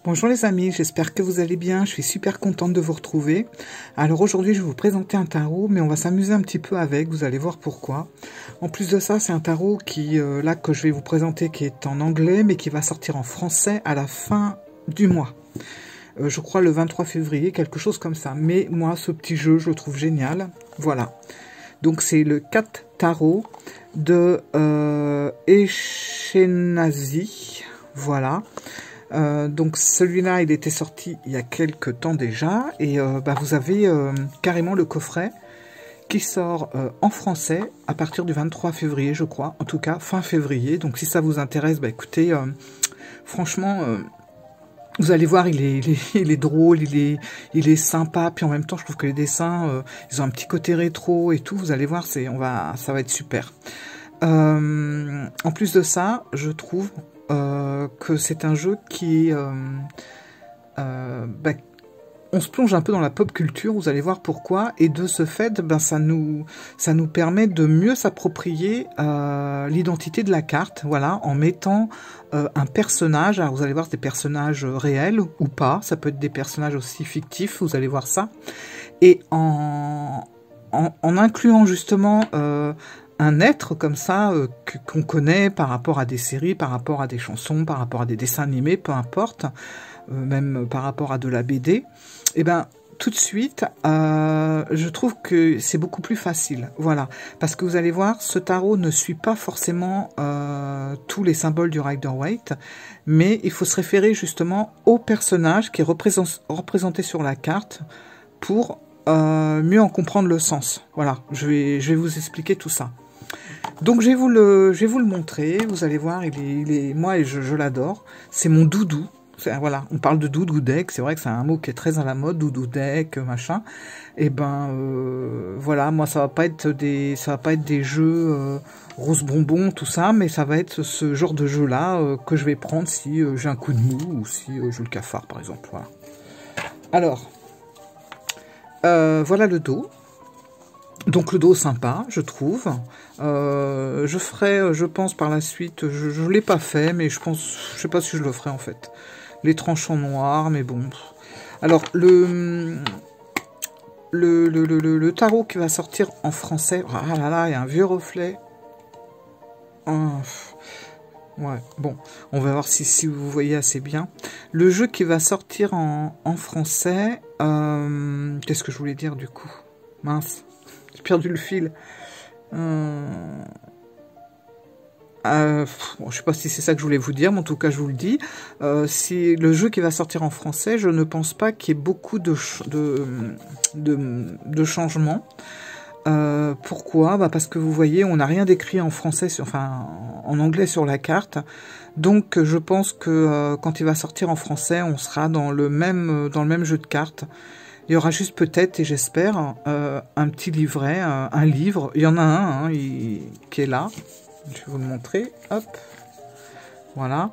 Bonjour les amis, j'espère que vous allez bien, je suis super contente de vous retrouver. Alors aujourd'hui je vais vous présenter un tarot, mais on va s'amuser un petit peu avec, vous allez voir pourquoi. En plus de ça, c'est un tarot qui, là que je vais vous présenter, qui est en anglais, mais qui va sortir en français à la fin du mois. Je crois le 23 février, quelque chose comme ça. Mais moi, ce petit jeu, je le trouve génial. Voilà. Donc c'est le 4 tarot de Eskenazi. Voilà. Donc celui-là, il était sorti il y a quelques temps déjà, et vous avez carrément le coffret qui sort en français à partir du 23 février, je crois, en tout cas fin février. Donc si ça vous intéresse, écoutez, franchement, vous allez voir, il est drôle, il est sympa, puis en même temps, je trouve que les dessins, ils ont un petit côté rétro et tout. Vous allez voir, ça va être super. En plus de ça, je trouve que c'est un jeu qui on se plonge un peu dans la pop culture, vous allez voir pourquoi, et de ce fait, ça nous permet de mieux s'approprier l'identité de la carte, voilà, en mettant un personnage. Alors vous allez voir, c'est des personnages réels ou pas, ça peut être des personnages aussi fictifs, vous allez voir ça, et en incluant justement un être comme ça qu'on connaît par rapport à des séries, par rapport à des chansons, par rapport à des dessins animés, peu importe, même par rapport à de la BD, et tout de suite, je trouve que c'est beaucoup plus facile, voilà, parce que vous allez voir, ce tarot ne suit pas forcément tous les symboles du Rider-Waite, mais il faut se référer justement au personnage qui est représenté sur la carte pour mieux en comprendre le sens. Voilà, je vais vous expliquer tout ça. Donc je vais vous le montrer, vous allez voir, moi je l'adore, c'est mon doudou. Voilà, on parle de doudou deck, c'est vrai que c'est un mot qui est très à la mode, doudou deck, machin. Et voilà, moi ça va pas être des jeux rose bonbon, tout ça, mais ça va être ce genre de jeu là que je vais prendre si j'ai un coup de mou ou si j'ai le cafard par exemple. Voilà. Alors, voilà le dos. Donc le dos sympa, je trouve. Je ferai, je pense par la suite, je l'ai pas fait, mais je sais pas si je le ferai en fait. Les tranches en noir, mais bon. Alors le tarot qui va sortir en français, ah là là, il y a un vieux reflet. Ouais, bon, on va voir si vous voyez assez bien. Le jeu qui va sortir en français, qu'est-ce que je voulais dire du coup? Mince. J'ai perdu le fil. Bon, je sais pas si c'est ça que je voulais vous dire, mais en tout cas je vous le dis. Si le jeu qui va sortir en français, je ne pense pas qu'il y ait beaucoup de changements. Pourquoi? Parce que vous voyez, on n'a rien d'écrit en français, en anglais sur la carte. Donc je pense que quand il va sortir en français, on sera dans le même jeu de cartes. Il y aura juste peut-être, et j'espère, un petit livret, un livre. Il y en a un qui est là. Je vais vous le montrer. Hop. Voilà.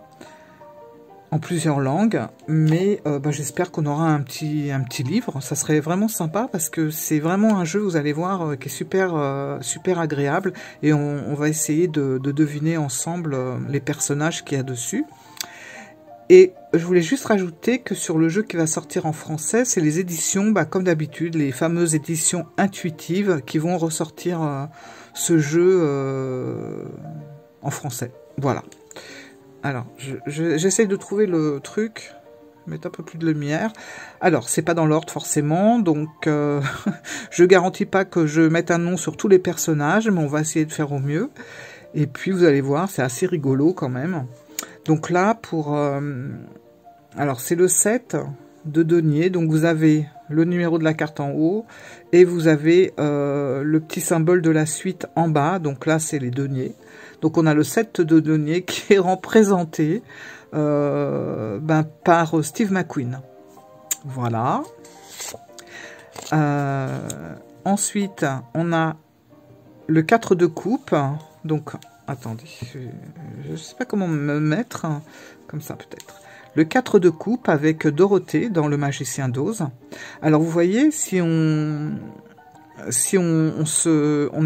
En plusieurs langues. Mais j'espère qu'on aura un petit livre. Ça serait vraiment sympa parce que c'est vraiment un jeu, vous allez voir, qui est super agréable. Et on va essayer de deviner ensemble les personnages qu'il y a dessus. Et je voulais juste rajouter que sur le jeu qui va sortir en français, c'est les éditions, comme d'habitude, les fameuses éditions intuitives qui vont ressortir ce jeu en français. Voilà. Alors, j'essaye de trouver le truc, mettre un peu plus de lumière. Alors, c'est pas dans l'ordre forcément, donc je garantis pas que je mette un nom sur tous les personnages, mais on va essayer de faire au mieux. Et puis, vous allez voir, c'est assez rigolo quand même. Donc là, alors c'est le 7 de denier, donc vous avez le numéro de la carte en haut, et vous avez le petit symbole de la suite en bas, donc là c'est les deniers. Donc on a le 7 de denier qui est représenté par Steve McQueen. Voilà. Ensuite, on a le 4 de coupe, donc... Attendez, je ne sais pas comment me mettre, comme ça peut-être. le 4 de coupe avec Dorothée dans Le Magicien d'Oz. Alors vous voyez, si on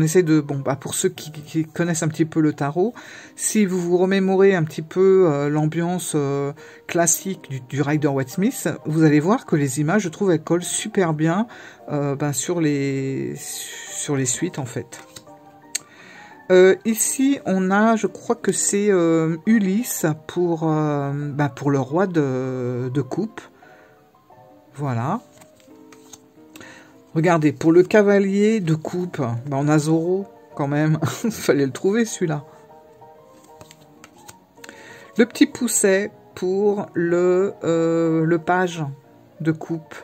essaie de, bon, bah pour ceux qui connaissent un petit peu le tarot, si vous vous remémorez un petit peu l'ambiance classique du Rider-Waite-Smith, vous allez voir que les images, je trouve, elles collent super bien sur les suites en fait. Ici, on a, je crois que c'est Ulysse pour le roi de coupe. Voilà. Regardez, pour le cavalier de coupe, on a Zorro, quand même. Il fallait le trouver, celui-là. Le petit pousset pour le page de coupe.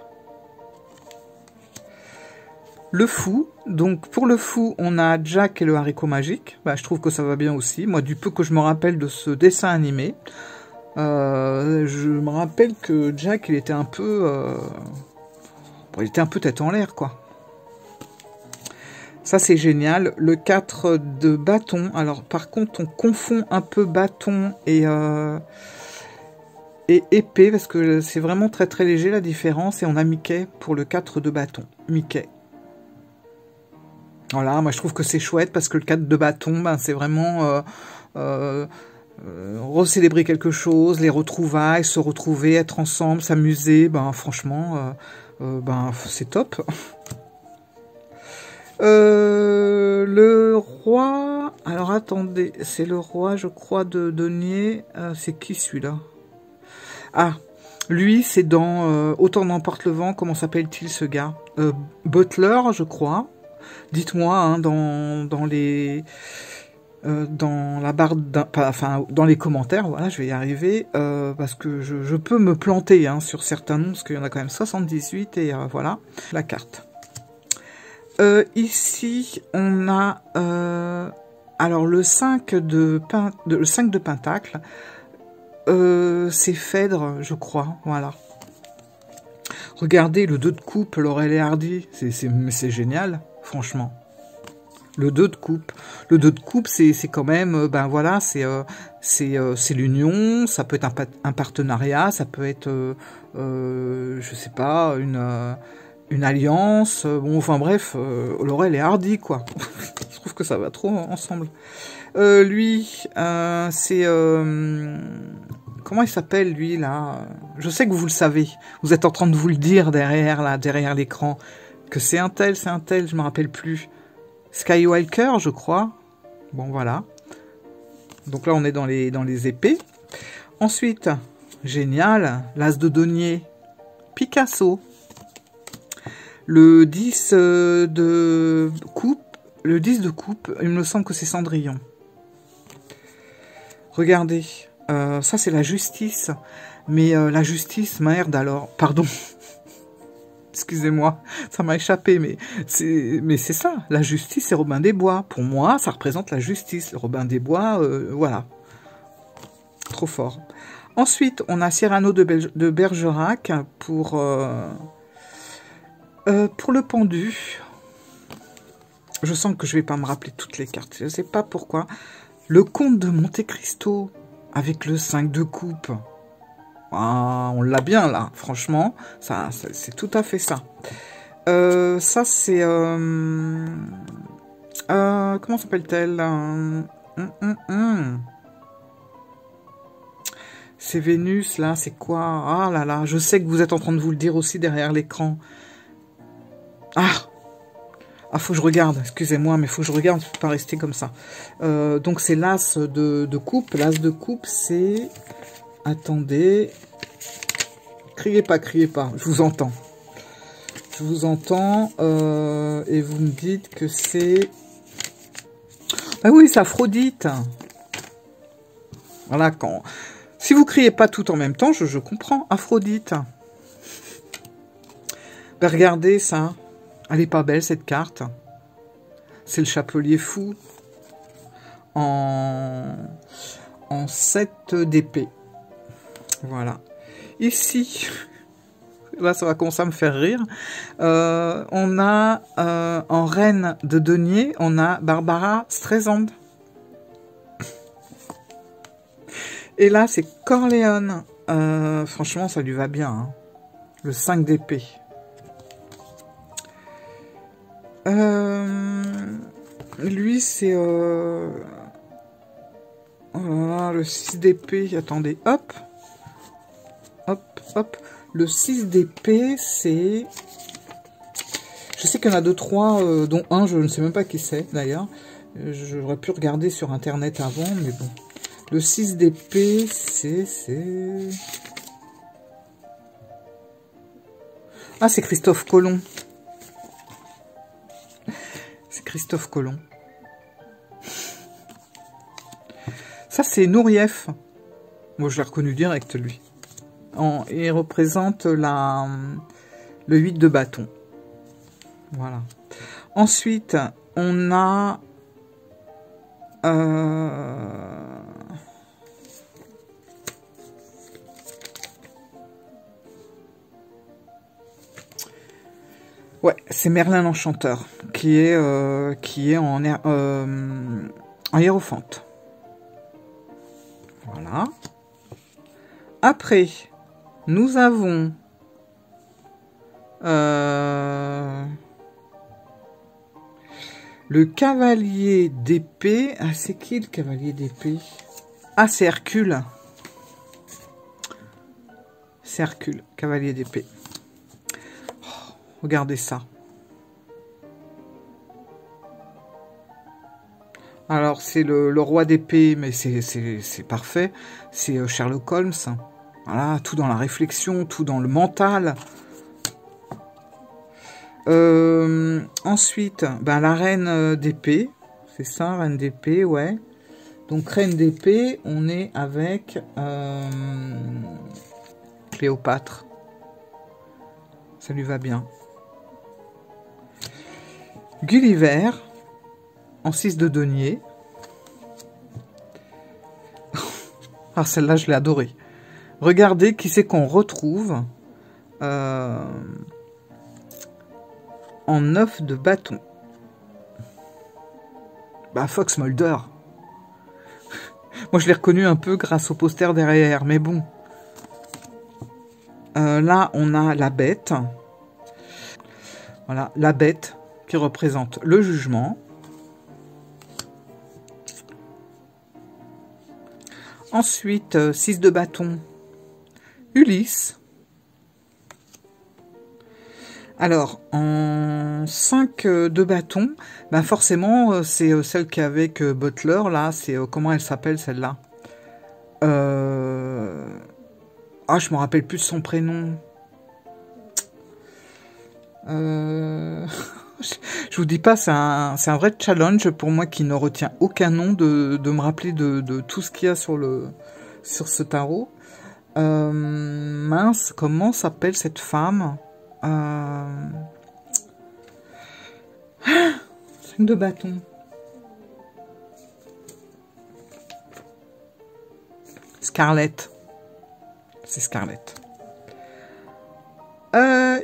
Le fou. Donc, pour le fou, on a Jack et le haricot magique. Je trouve que ça va bien aussi. Moi, du peu que je me rappelle de ce dessin animé, je me rappelle que Jack, il était un peu... il était un peu tête en l'air, quoi. Ça, c'est génial. Le 4 de bâton. Alors, par contre, on confond un peu bâton et épée, parce que c'est vraiment très très léger, la différence. Et on a Mickey pour le 4 de bâton. Mickey. Voilà, moi, je trouve que c'est chouette, parce que le 4 de bâton, c'est vraiment... recélébrer quelque chose, les retrouvailles, se retrouver, être ensemble, s'amuser. Franchement... c'est top. Le roi... Alors, attendez. C'est le roi, je crois, de denier. C'est qui, celui-là? Ah, lui, c'est dans Autant n'emporte le vent. Comment s'appelle-t-il, ce gars? Butler, je crois. Dites-moi, hein, dans les... dans la barre, dans les commentaires, voilà, je vais y arriver, parce que je peux me planter sur certains noms, parce qu'il y en a quand même 78, et voilà, la carte. Ici, on a, alors le 5 de pentacle, c'est Phèdre, je crois, voilà. Regardez, le 2 de coupe, Laurel et Hardy, c'est génial, franchement. Le 2 de coupe. Le 2 de coupe, c'est quand même, voilà, c'est l'union, ça peut être un partenariat, ça peut être, je sais pas, une alliance, bon, enfin bref, Laurel et Hardy, quoi. Je trouve que ça va trop ensemble. Lui, c'est... comment il s'appelle, lui, là? Je sais que vous le savez. Vous êtes en train de vous le dire derrière l'écran. Que c'est un tel, je me rappelle plus. Skywalker, je crois. Bon, voilà. Donc là, on est dans les épées. Ensuite, génial, l'as de denier, Picasso. Le 10 de coupe, il me semble que c'est Cendrillon. Regardez, ça c'est la justice. Mais la justice, merde alors, pardon. Excusez-moi, ça m'a échappé, mais c'est ça. La justice, c'est Robin des Bois. Pour moi, ça représente la justice. Robin des Bois, voilà. Trop fort. Ensuite, on a Cyrano de Bergerac pour le pendu. Je sens que je vais pas me rappeler toutes les cartes. Je ne sais pas pourquoi. Le comte de Monte Cristo avec le 5 de coupe. Ah, on l'a bien là, franchement, ça c'est tout à fait ça. Ça c'est... comment s'appelle-t-elle? C'est Vénus là, c'est quoi? Ah là là, je sais que vous êtes en train de vous le dire aussi derrière l'écran. Ah, faut que je regarde, excusez-moi, mais faut que je regarde, je peux pas rester comme ça. Donc c'est l'as de coupe, l'as de coupe c'est... Attendez. Criez pas, je vous entends. Je vous entends et vous me dites que c'est... Ah oui, c'est Aphrodite. Voilà, quand... Si vous criez pas tout en même temps, je comprends. Aphrodite. Regardez ça. Elle est pas belle, cette carte. C'est le chapelier fou. En 7 d'épée. Voilà. Ici, là, ça va commencer à me faire rire. On a, en reine de denier, on a Barbara Streisand. Et là, c'est Corleone. Franchement, ça lui va bien. Hein. Le 5 d'épée. Lui, c'est... Voilà, le 6 d'épée. Attendez, hop. Hop, hop. Le 6 d'épée, c'est... Je sais qu'il y en a 2, 3, dont un, je ne sais même pas qui c'est, d'ailleurs. J'aurais pu regarder sur Internet avant, mais bon. Le 6 d'épée, c'est... Ah, c'est Christophe Colomb. C'est Christophe Colomb. Ça, c'est Nourieff. Moi, je l'ai reconnu direct, lui. Il représente le 8 de bâton. Voilà. Ensuite, on a... Ouais, c'est Merlin l'Enchanteur, qui est en hiérophante. Voilà. Après, nous avons... le cavalier d'épée. Ah, c'est qui le cavalier d'épée? Ah, c'est Hercule. C'est Hercule, cavalier d'épée. Oh, regardez ça. Alors, c'est le roi d'épée, mais c'est parfait. C'est Sherlock Holmes. Voilà, tout dans la réflexion, tout dans le mental. Ensuite, ben, la reine d'épée, c'est ça, reine d'épée, ouais. Donc, reine d'épée, on est avec Cléopâtre. Ça lui va bien. Gulliver, en 6 de denier. Ah, celle-là, je l'ai adorée. Regardez qui c'est qu'on retrouve en 9 de bâton. Bah, Fox Mulder. Moi, je l'ai reconnu un peu grâce au poster derrière, mais bon. Là, on a la bête. Voilà, la bête qui représente le jugement. Ensuite, 6 de bâton, Ulysse. Alors, en 5 de bâton, ben forcément, c'est celle qui est avec Butler, là. C'est comment elle s'appelle, celle-là? Ah, je me rappelle plus de son prénom. Je vous dis pas, c'est un vrai challenge pour moi qui ne retient aucun nom de me rappeler de tout ce qu'il y a sur ce tarot. Mince, comment s'appelle cette femme? 5 de bâton. Scarlett. C'est Scarlett.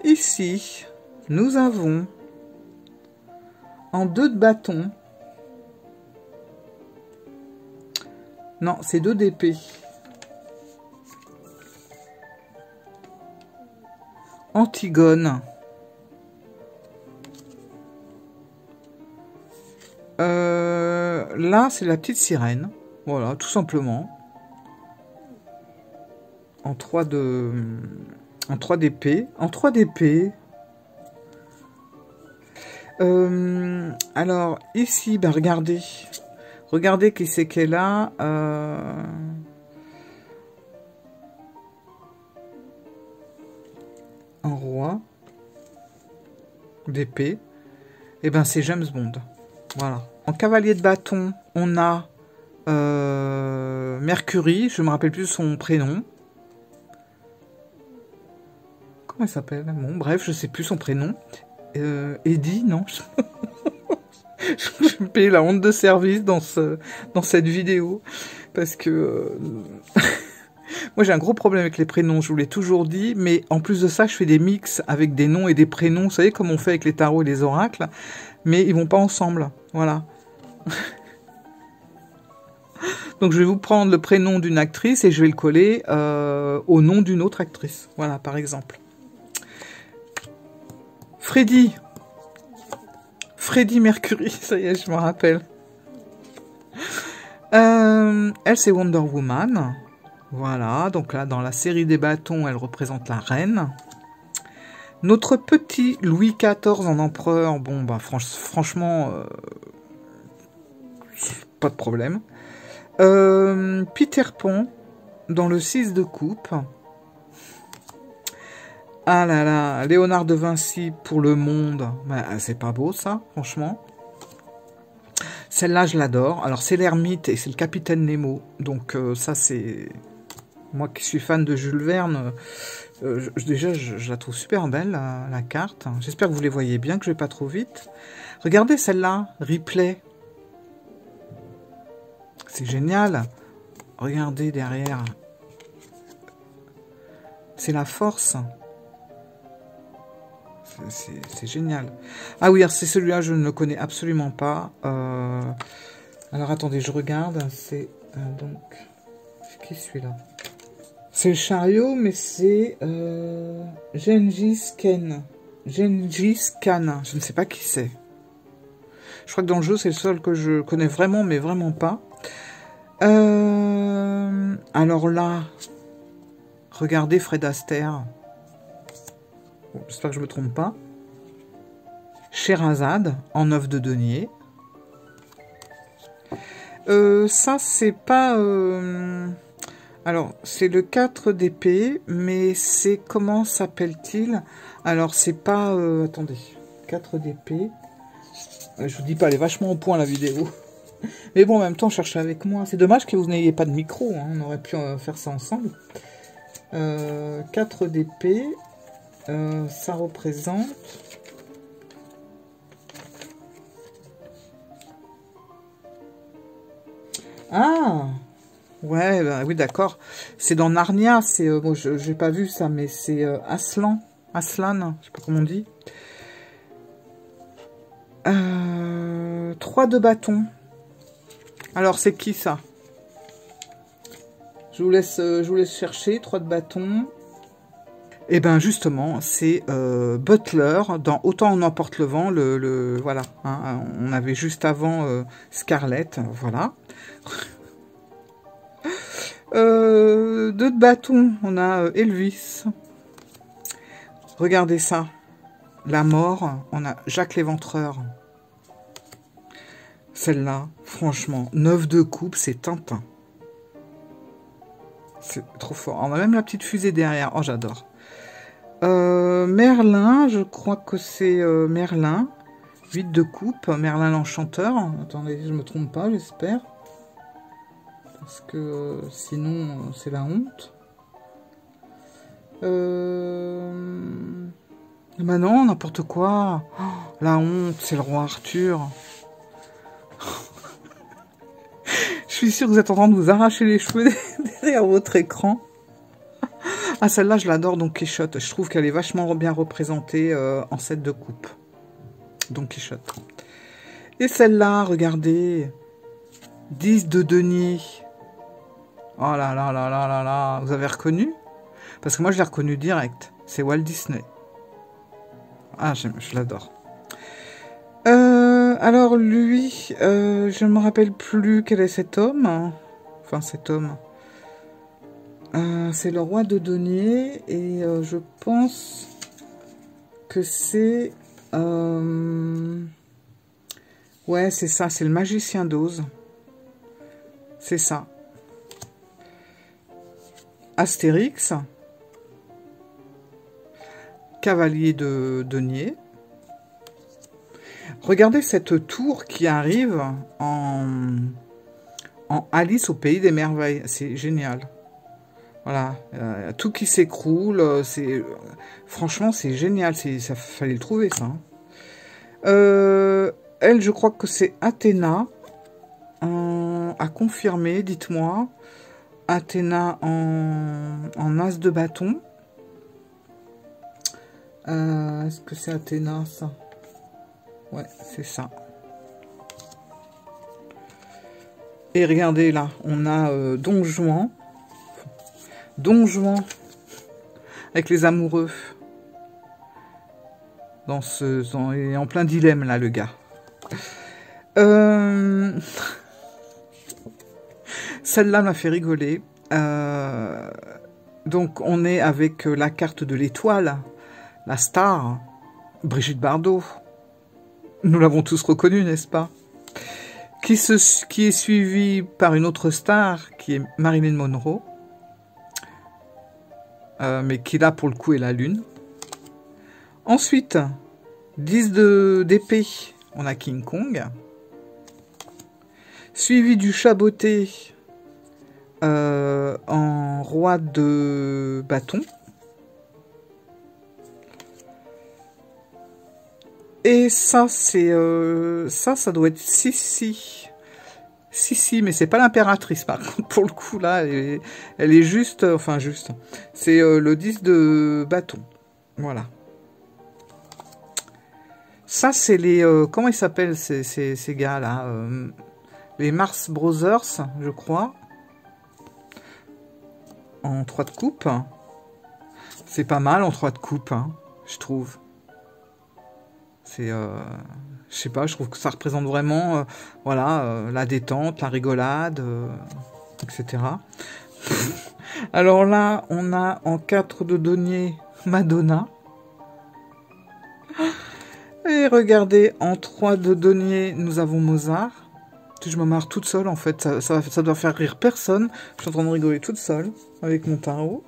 Ici, nous avons en 2 de bâton. Non, c'est 2 d'épée. Antigone. Là, c'est la petite sirène. Voilà, tout simplement. En 3 d'épée. En 3 d'épée. Alors, ici, bah, regardez. Regardez qui c'est qu'elle a. Un roi d'épée. Et ben, c'est James Bond. Voilà. En cavalier de bâton, on a Mercury. Je me rappelle plus son prénom. Comment elle s'appelle? Bon, bref, je sais plus son prénom. Eddie, non? Je me paye la honte de service dans cette vidéo. Parce que... moi, j'ai un gros problème avec les prénoms, je vous l'ai toujours dit. Mais en plus de ça, je fais des mix avec des noms et des prénoms. Vous savez, comme on fait avec les tarots et les oracles. Mais ils vont pas ensemble. Voilà. Donc je vais vous prendre le prénom d'une actrice et je vais le coller au nom d'une autre actrice. Voilà, par exemple. Freddie Mercury, ça y est, je me rappelle. Elle, c'est Wonder Woman. Voilà, donc là, dans la série des bâtons, elle représente la reine. Notre petit Louis XIV en empereur, bon, bah franchement, pas de problème. Peter Pan, dans le 6 de coupe. Ah là là, Léonard de Vinci pour le monde. Bah, c'est pas beau, ça, franchement. Celle-là, je l'adore. Alors, c'est l'ermite et c'est le capitaine Nemo. Donc, ça, c'est... Moi qui suis fan de Jules Verne, déjà, je la trouve super belle, la carte. J'espère que vous les voyez bien, que je vais pas trop vite. Regardez celle-là, Ripley. C'est génial. Regardez derrière. C'est la force. C'est génial. Ah oui, c'est celui-là, je ne le connais absolument pas. Alors, attendez, je regarde. C'est donc... C'est qui celui-là? C'est le chariot, mais c'est Gengis Khan. Gengis Khan. Je ne sais pas qui c'est. Je crois que dans le jeu, c'est le seul que je connais vraiment, mais vraiment pas. Alors là, regardez Fred Astaire. Bon, j'espère que je ne me trompe pas. Sherazade, en œuf de denier. Ça, c'est pas... Alors, c'est le 4 d'épée, mais c'est... Comment s'appelle-t-il? Alors, c'est pas... attendez. 4 d'épée. Je vous dis pas, elle est vachement au point, la vidéo. Mais bon, en même temps, cherchez avec moi. C'est dommage que vous n'ayez pas de micro. Hein. On aurait pu faire ça ensemble. 4 d'épée. Ça représente... Ah! Ouais, bah, oui, d'accord. C'est dans Narnia. C'est bon, j'ai pas vu ça, mais c'est Aslan. Aslan, je sais pas comment on dit. 3 de bâton. Alors, c'est qui ça? Je vous laisse chercher. 3 de bâton. Et ben justement, c'est Butler dans Autant on emporte le vent. Voilà. Hein, on avait juste avant Scarlett. Voilà. 2 de bâton, on a Elvis. Regardez ça. La mort, on a Jacques l'Éventreur. Celle-là, franchement, 9 de coupe, c'est Tintin. C'est trop fort. On a même la petite fusée derrière. Oh, j'adore. Merlin, je crois que c'est Merlin. 8 de coupe, Merlin l'Enchanteur. Attendez, je me trompe pas, j'espère. Parce que sinon, c'est la honte. Bah non, n'importe quoi. Oh, la honte, c'est le roi Arthur. Je suis sûre que vous êtes en train de vous arracher les cheveux derrière votre écran. Ah, celle-là, je l'adore, Don Quichotte. Je trouve qu'elle est vachement bien représentée en 7 de coupe. Don Quichotte. Et celle-là, regardez. 10 de denier. Oh là là là là là là. Vous avez reconnu? Parce que moi, je l'ai reconnu direct. C'est Walt Disney. Ah, je l'adore. Alors, lui, je ne me rappelle plus quel est cet homme. Enfin, cet homme. C'est le roi de denier. Et je pense que c'est... ouais, c'est ça. C'est le magicien d'Oz. C'est ça. Astérix. Cavalier de denier. Regardez cette tour qui arrive en Alice au pays des merveilles. C'est génial. Voilà. Tout qui s'écroule. Franchement, c'est génial. Ça fallait le trouver, ça. Elle, je crois que c'est Athéna. À confirmer, dites-moi. Athéna en as de bâton. Est-ce que c'est Athéna, ça? Ouais, c'est ça. Et regardez là, on a Don Juan. Don Juan avec les amoureux. Il est en plein dilemme là, le gars. Celle-là m'a fait rigoler. Donc on est avec la carte de l'étoile, la star, Brigitte Bardot. Nous l'avons tous reconnue, n'est-ce pas? Qui est suivie par une autre star, qui est Marilyn Monroe. Mais qui là pour le coup est la lune. Ensuite, 10 d'épée, on a King Kong. Suivi du chaboté en roi de bâton. Et ça, c'est ça doit être Sissi. Si, mais c'est pas l'impératrice, par contre, pour le coup, là, elle est juste, enfin, juste. C'est le 10 de bâton. Voilà. Ça, c'est les, comment ils s'appellent, ces gars-là les Mars Brothers, je crois. En 3 de coupe. C'est pas mal en 3 de coupe, hein, je trouve. C'est... je sais pas, je trouve que ça représente vraiment voilà, la détente, la rigolade, etc. Alors là, on a en 4 de denier Madonna. Et regardez, en 3 de denier, nous avons Mozart. Je me marre toute seule, en fait. Ça doit faire rire personne. Je suis en train de rigoler toute seule avec mon tarot.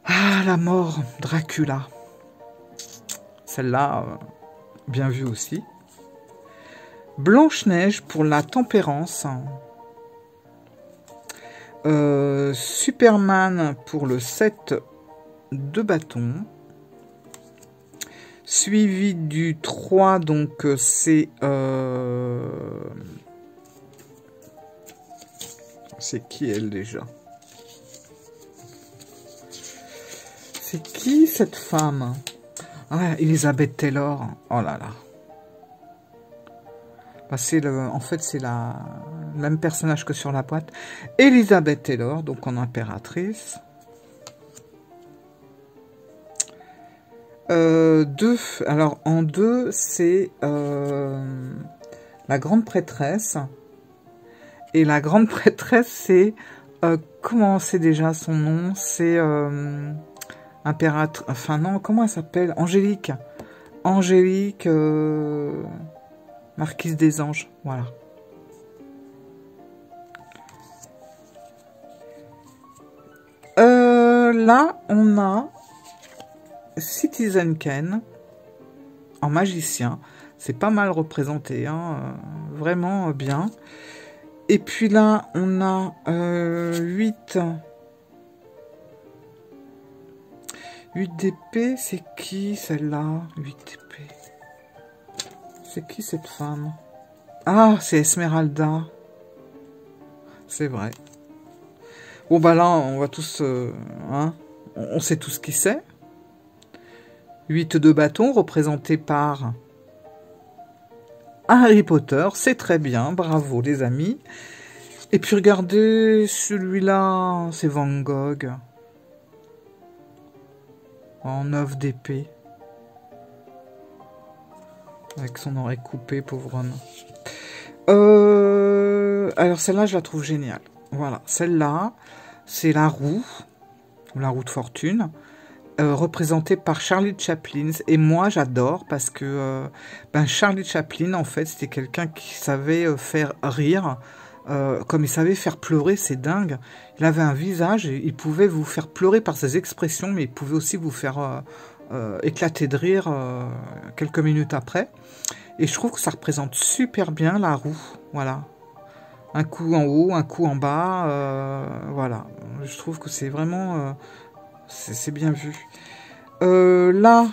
Ah, la mort, Dracula. Celle-là... bien vu aussi. Blanche-Neige pour la tempérance. Superman pour le 7 de bâton. Suivi du 3, donc c'est... c'est qui elle déjà? C'est qui cette femme? Ah, Elizabeth Taylor. Oh là là. Bah, en fait, c'est le même personnage que sur la boîte. Elizabeth Taylor, donc en impératrice. 2. Alors, en 2, c'est la grande prêtresse. Et la grande prêtresse, c'est... comment c'est déjà son nom? C'est... impératrice... Enfin, non, comment elle s'appelle? Angélique. Angélique... Marquise des Anges. Voilà. Là, on a... Citizen Kane en magicien, c'est pas mal représenté, hein, vraiment bien. Et puis là, on a 8 d'épée, c'est qui celle-là? 8 d'épée. C'est qui cette femme? Ah, c'est Esmeralda. C'est vrai. Bon, bah là, on va tous... hein, on sait tous qui c'est. 8 de bâton, représenté par Harry Potter. C'est très bien, bravo les amis. Et puis regardez, celui-là, c'est Van Gogh. En 9 d'épée. Avec son oreille coupée, pauvre homme. Alors celle-là, je la trouve géniale. Voilà, celle-là, c'est la roue, ou la roue de fortune. Représenté par Charlie Chaplin, et moi j'adore parce que Charlie Chaplin en fait c'était quelqu'un qui savait faire rire comme il savait faire pleurer, c'est dingue. Il avait un visage, et il pouvait vous faire pleurer par ses expressions, mais il pouvait aussi vous faire éclater de rire quelques minutes après, et je trouve que ça représente super bien la roue, voilà. Un coup en haut, un coup en bas, voilà, je trouve que c'est vraiment... c'est bien vu. Là,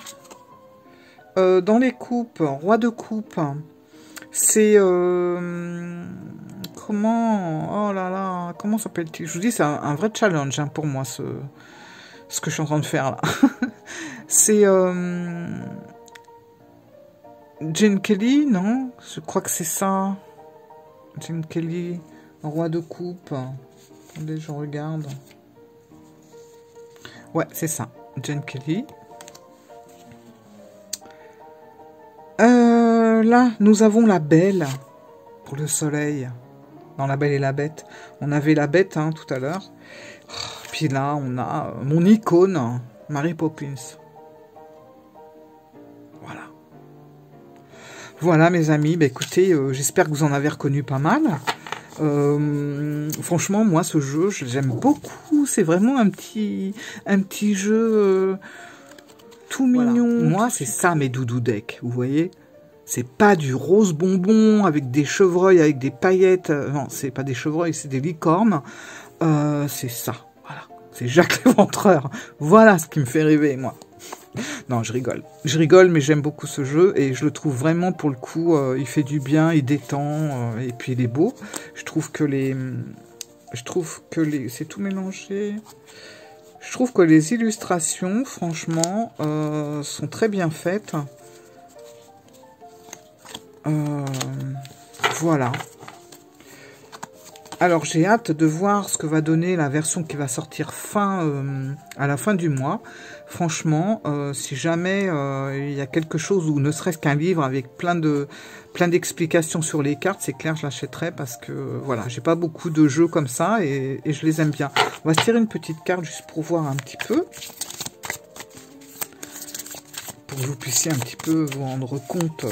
dans les coupes, roi de coupe, c'est... comment... Oh là là, comment s'appelle-t-il? Je vous dis, c'est un vrai challenge hein, pour moi, ce que je suis en train de faire là. C'est... Jane Kelly, non? Je crois que c'est ça. Jane Kelly, roi de coupe. Attendez, je regarde. Ouais, c'est ça. Jane Kelly. Là, nous avons la Belle pour le soleil. Dans La Belle et la Bête. On avait la Bête hein, tout à l'heure. Puis là, on a mon icône, Mary Poppins. Voilà. Voilà, mes amis. Bah, écoutez, j'espère que vous en avez reconnu pas mal. Franchement, moi, ce jeu, j'aime beaucoup. C'est vraiment un petit jeu tout mignon. Voilà. Moi, c'est ça, mes doudou decks. Vous voyez? C'est pas du rose bonbon avec des chevreuils, avec des paillettes. Non, c'est pas des chevreuils, c'est des licornes. C'est ça. Voilà. C'est Jacques l'Éventreur. Voilà ce qui me fait rêver, moi. Non, je rigole. Je rigole, mais j'aime beaucoup ce jeu et je le trouve vraiment, pour le coup, il fait du bien, il détend et puis il est beau. Je trouve que les... C'est tout mélangé. Je trouve que les illustrations, franchement, sont très bien faites. Voilà. Alors, j'ai hâte de voir ce que va donner la version qui va sortir à la fin du mois. Franchement, si jamais il y a quelque chose, ou ne serait-ce qu'un livre avec plein d'explications sur les cartes, c'est clair, je l'achèterai parce que, voilà, j'ai pas beaucoup de jeux comme ça et je les aime bien. On va se tirer une petite carte juste pour voir un petit peu. Pour que vous puissiez un petit peu vous rendre compte...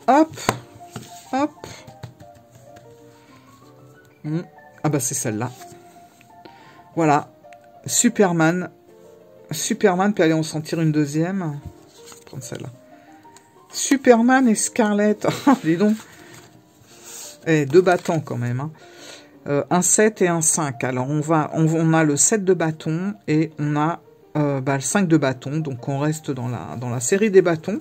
Hop, hop. Ah bah c'est celle-là. Voilà. Superman. Superman, puis allez, on s'en tire une deuxième. Je vais prendre celle-là. Superman et Scarlett. Dis donc. Eh, 2 bâtons quand même. Hein. Un 7 et un 5. Alors on a le 7 de bâton et on a le 5 de bâton. Donc on reste dans la série des bâtons.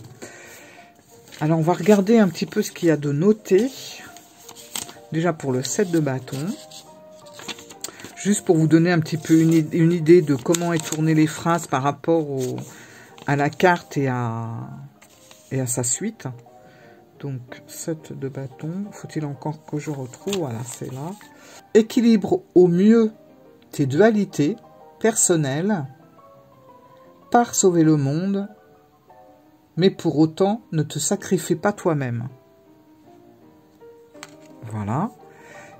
Alors, on va regarder un petit peu ce qu'il y a de noté. Déjà, pour le 7 de bâton. Juste pour vous donner un petit peu une idée de comment est tournées les phrases par rapport à la carte et à sa suite. Donc, 7 de bâton. Faut-il encore que je retrouve? Voilà, c'est là. Équilibre au mieux tes dualités personnelles. Pars sauver le monde. Mais pour autant, ne te sacrifie pas toi-même. Voilà.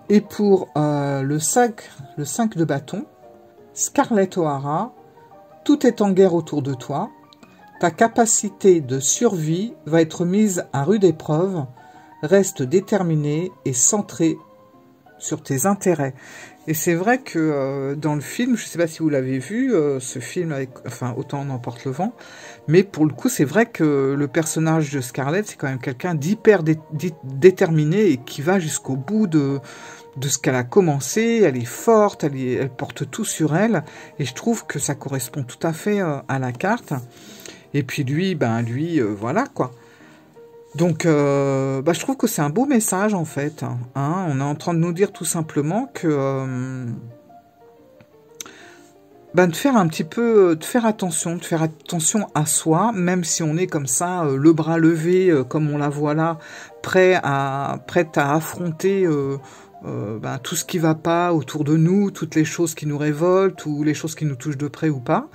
Et pour le 5 de bâton, Scarlett O'Hara, tout est en guerre autour de toi. Ta capacité de survie va être mise à rude épreuve. Reste déterminé et centré sur tes intérêts. Et c'est vrai que dans le film, je ne sais pas si vous l'avez vu, ce film avec, enfin, Autant n'emporte le vent, mais pour le coup, c'est vrai que le personnage de Scarlett, c'est quand même quelqu'un d'hyper déterminé et qui va jusqu'au bout de ce qu'elle a commencé. Elle est forte, elle porte tout sur elle, et je trouve que ça correspond tout à fait à la carte. Et puis lui, voilà quoi. Donc, je trouve que c'est un beau message, en fait. Hein. On est en train de nous dire tout simplement que... de faire un petit peu... de faire attention à soi, même si on est comme ça, le bras levé, comme on la voit là, prête à affronter tout ce qui va pas autour de nous, toutes les choses qui nous révoltent, ou les choses qui nous touchent de près ou pas.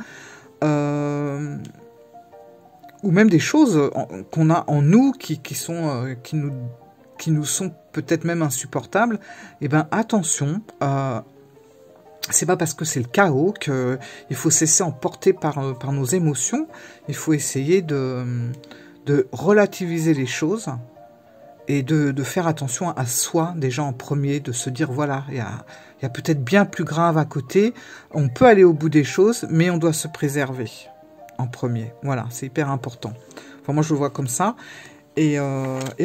Ou même des choses qu'on a en nous qui nous sont peut-être même insupportables. Eh bien, attention, c'est pas parce que c'est le chaos qu'il faut cesser emporter par nos émotions. Il faut essayer de relativiser les choses et de faire attention à soi, déjà en premier, de se dire, voilà, il y a peut-être bien plus grave à côté. On peut aller au bout des choses, mais on doit se préserver. En premier, voilà, c'est hyper important. Enfin, moi je le vois comme ça. Et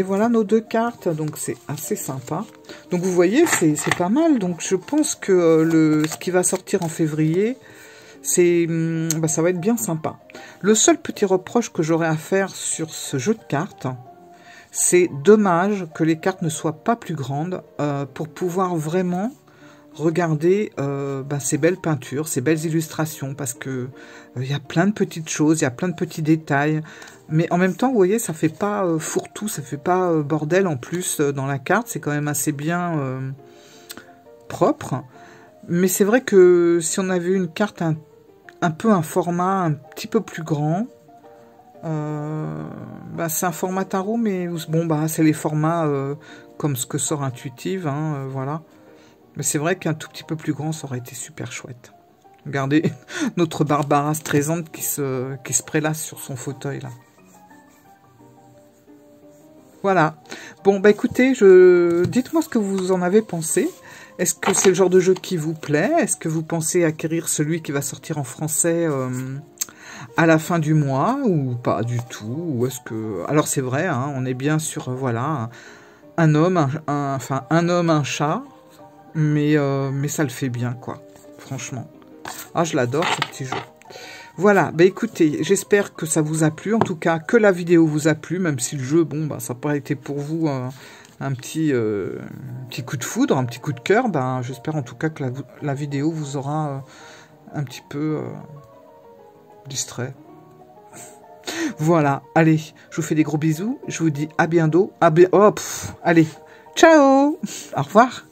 voilà nos 2 cartes, donc c'est assez sympa. Donc vous voyez, c'est pas mal. Donc je pense que ce qui va sortir en février, ça va être bien sympa. Le seul petit reproche que j'aurais à faire sur ce jeu de cartes, c'est dommage que les cartes ne soient pas plus grandes pour pouvoir vraiment regardez ces belles peintures, ces belles illustrations, parce que il y a plein de petites choses, il y a plein de petits détails, mais en même temps, vous voyez, ça fait pas fourre-tout, ça fait pas bordel en plus dans la carte, c'est quand même assez bien propre. Mais c'est vrai que si on avait une carte un peu un format un petit peu plus grand, c'est un format tarot, mais bon, c'est les formats comme ce que sort Intuitive, hein, voilà. Mais c'est vrai qu'un tout petit peu plus grand, ça aurait été super chouette. Regardez notre Barbara Streisand qui se prélasse sur son fauteuil, là. Voilà. Bon, écoutez, dites-moi ce que vous en avez pensé. Est-ce que c'est le genre de jeu qui vous plaît? Est-ce que vous pensez acquérir celui qui va sortir en français à la fin du mois ou pas du tout? Ou est-ce que... Alors c'est vrai, hein, on est bien sur, voilà, un homme, un homme, un chat, mais ça le fait bien, quoi, franchement. Ah, je l'adore, ce petit jeu. Voilà, écoutez, j'espère que ça vous a plu, en tout cas, que la vidéo vous a plu, même si le jeu, bon, ça n'a pas été pour vous un petit coup de foudre, un petit coup de cœur. J'espère en tout cas que la vidéo vous aura un petit peu distrait. Voilà, allez, je vous fais des gros bisous, je vous dis à bientôt. Allez, ciao, au revoir.